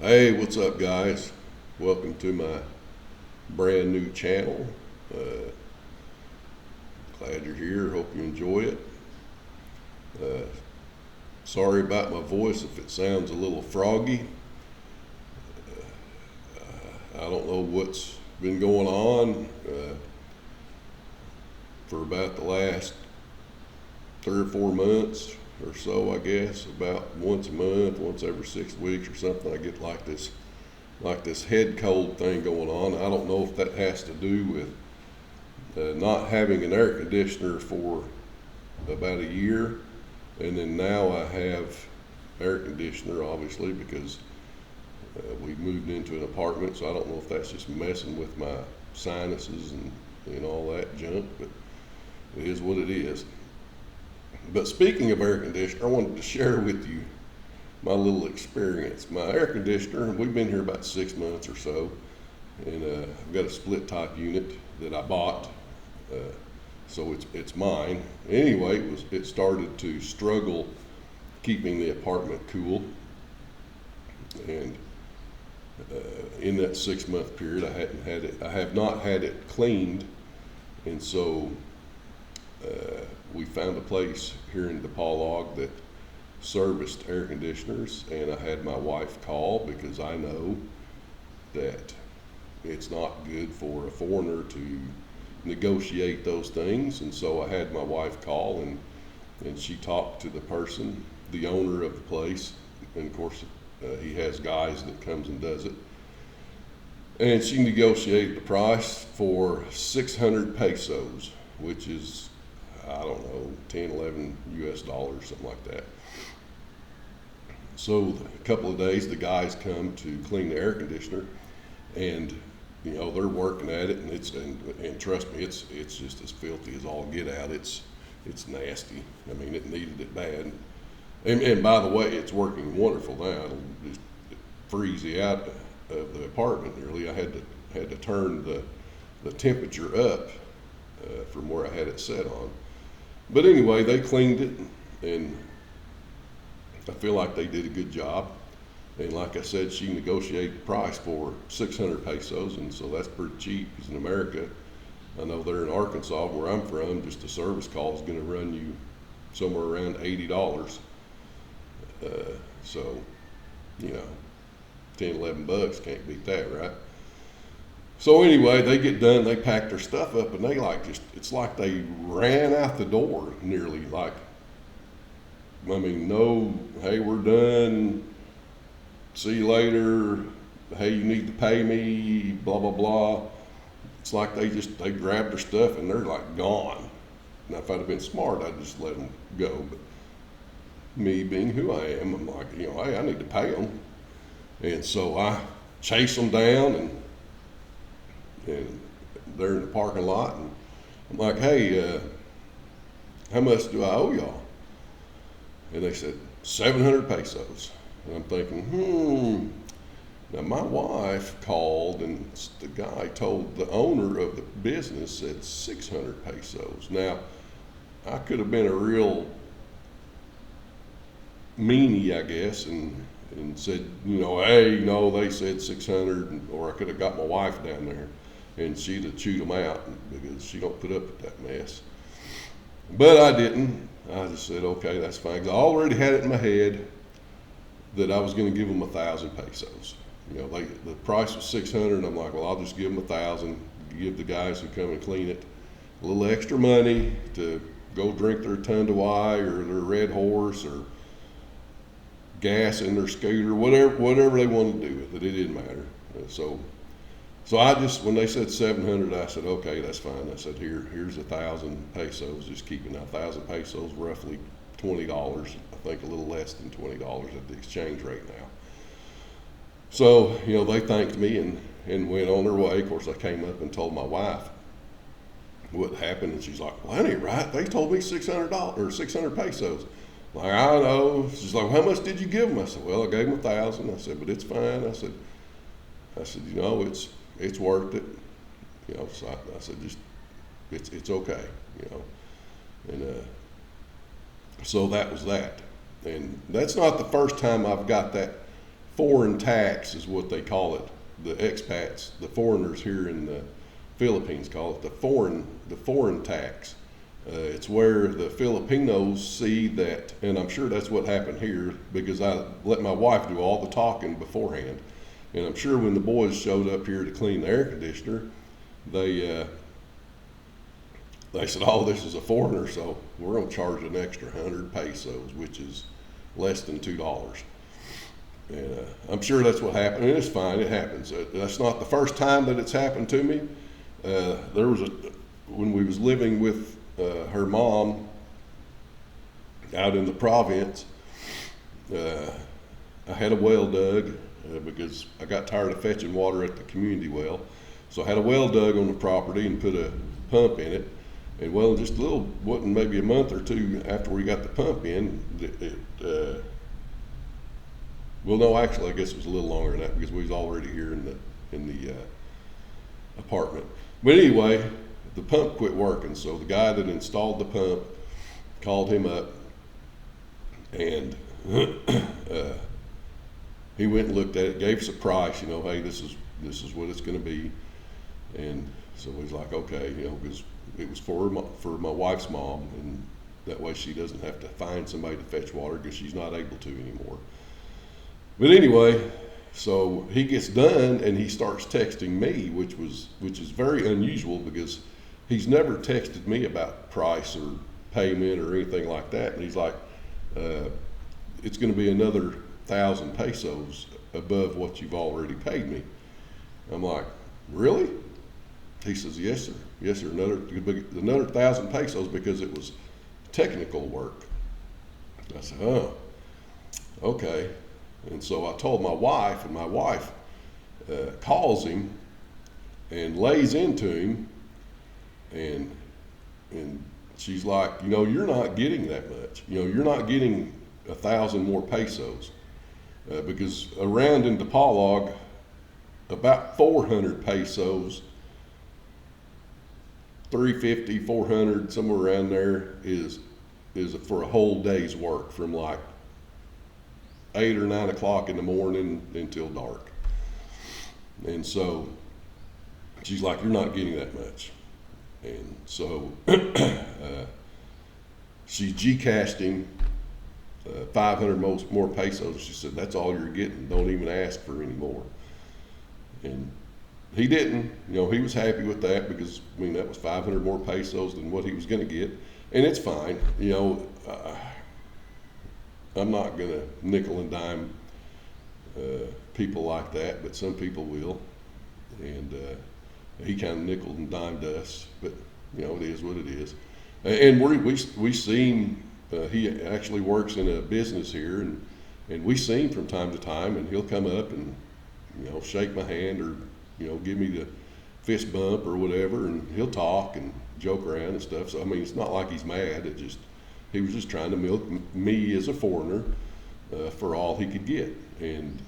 Hey, what's up, guys? Welcome to my brand new channel. Uh, Glad you're here. Hope you enjoy it. Uh, Sorry about my voice if it sounds a little froggy. I don't know what's been going on for about the last 3 or 4 months or so, I guess. About once a month, once every 6 weeks or something, I get like this head cold thing going on. I don't know if that has to do with not having an air conditioner for about a year, and then now I have air conditioner, obviously, because we moved into an apartment. So I don't know if that's just messing with my sinuses and all that junk, but it is what it is. But speaking of air conditioner, I wanted to share with you my little experience. My air conditioner, we've been here about 6 months or so, and I've got a split type unit that I bought, uh, so it's mine. Anyway, it started to struggle keeping the apartment cool, and in that 6 month period, I have not had it cleaned, and so we found a place here in DePaul that serviced air conditioners, and I had my wife call because I know that it's not good for a foreigner to negotiate those things. And so I had my wife call, and she talked to the person, the owner of the place, and of course he has guys that comes and does it, and she negotiated the price for 600 pesos, which is, I don't know, 10, 11 US dollars, something like that. So a couple of days, the guys come to clean the air conditioner, and they're working at it, and trust me, it's just as filthy as all get out. It's nasty. I mean, it needed it bad. And by the way, it's working wonderful now. It'll just freeze you out of the apartment nearly. I had to turn the temperature up from where I had it set on. But anyway, they cleaned it, and I feel like they did a good job. And like I said, she negotiated the price for 600 pesos, and so that's pretty cheap, because in America, I know they're in Arkansas, where I'm from, just a service call is going to run you somewhere around $80. So, 10, 11 bucks, can't beat that, right? So anyway, they get done, they pack their stuff up, and it's like they ran out the door nearly. Like, I mean, no, hey, we're done, see you later, hey, you need to pay me, blah, blah, blah. It's like they grabbed their stuff and they're like gone. Now, if I'd have been smart, I'd just let them go. But me being who I am, I'm like, hey, I need to pay them. And so I chase them down, and they're in the parking lot, and I'm like, hey, how much do I owe y'all? And they said 700 pesos. And I'm thinking, Now my wife called, and the guy told the owner of the business said 600 pesos. Now, I could have been a real meanie, I guess, and said, hey, no, they said 600, or I could have got my wife down there, and she'd have chewed them out, because she don't put up with that mess. But I didn't. I just said, okay, that's fine. 'Cause I already had it in my head that I was going to give them 1,000 pesos. The price was 600, and I'm like, well, I'll just give them 1,000. Give the guys who come and clean it a little extra money to go drink their Tunda Y or their Red Horse, or gas in their scooter, whatever they wanted to do with it. It didn't matter. So I just, when they said 700, I said, okay, that's fine. I said, here's 1,000 pesos. Just keeping 1,000 pesos, roughly $20. I think a little less than $20 at the exchange rate now. So, they thanked me and went on their way. Of course, I came up and told my wife what happened, and she's like, well, that ain't right. They told me $600 or 600 pesos. Like, I know. She's like, well, how much did you give them? I said, well, I gave them 1,000. I said, but it's fine. I said, it's worth it. So I said, just, it's okay, and so that was that. And that's not the first time I've got that foreign tax is what they call it. The expats, the foreigners here in the Philippines call it the foreign tax. It's where the Filipinos see that, and I'm sure that's what happened here because I let my wife do all the talking beforehand. And I'm sure when the boys showed up here to clean the air conditioner, they said, "Oh, this is a foreigner, so we're going to charge an extra 100 pesos, which is less than $2." And I'm sure that's what happened, and it's fine. It happens. That's not the first time that it's happened to me. There was when we was living with her mom out in the province. I had a well dug because I got tired of fetching water at the community well. So I had a well dug on the property and put a pump in it. And well, just a little, wasn't maybe a month or two after we got the pump in, well, no, actually, I guess it was a little longer than that because we was already here in the apartment. But anyway, the pump quit working. So the guy that installed the pump called him up, and he went and looked at it, gave us a price. Hey, this is what it's going to be. And so he's like, okay, because it was for my wife's mom, and that way she doesn't have to find somebody to fetch water because she's not able to anymore. But anyway, so he gets done and he starts texting me, which is very unusual because he's never texted me about price or payment or anything like that. And he's like, it's going to be another 1,000 pesos above what you've already paid me. I'm like, really? He says, yes, sir. Yes, sir. Another 1,000 pesos because it was technical work. I said, oh, okay. And so I told my wife, and my wife calls him and lays into him, and she's like, you're not getting that much. You're not getting 1,000 more pesos because around in Dipolog, about 400 pesos, 350, 400, somewhere around there is for a whole day's work from like 8 or 9 o'clock in the morning until dark. And so she's like, you're not getting that much. And so she Gcashed him 500 more pesos. She said, that's all you're getting. Don't even ask for any more. And he didn't. He was happy with that because, that was 500 more pesos than what he was going to get. And it's fine. I'm not going to nickel and dime people like that, but some people will. And he kind of nickel and dimed us, but it is what it is. And we see him. He actually works in a business here, and we see him from time to time, and he'll come up and shake my hand or give me the fist bump or whatever, and he'll talk and joke around and stuff. So it's not like he's mad. He was just trying to milk me as a foreigner for all he could get, and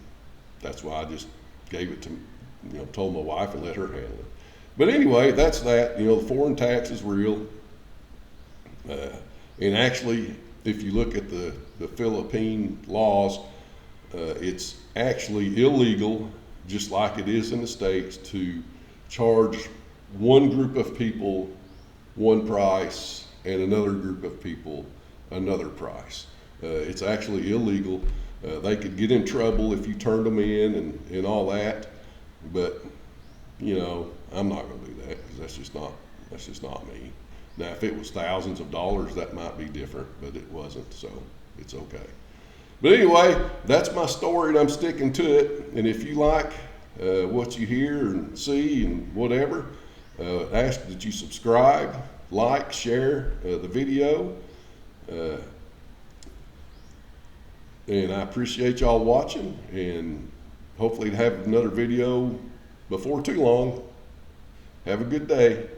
that's why I just gave it to, told my wife and let her handle it. But anyway, that's that. The foreign tax is real, and actually, if you look at the Philippine laws, it's actually illegal, just like it is in the States, to charge one group of people one price and another group of people another price. It's actually illegal. They could get in trouble if you turned them in and all that, but I'm not going to do that because that's just not me. Now, if it was thousands of dollars, that might be different, but it wasn't, so it's okay. But anyway, that's my story, and I'm sticking to it. And if you like what you hear and see and whatever, ask that you subscribe, like, share the video. And I appreciate y'all watching, and hopefully have another video before too long. Have a good day.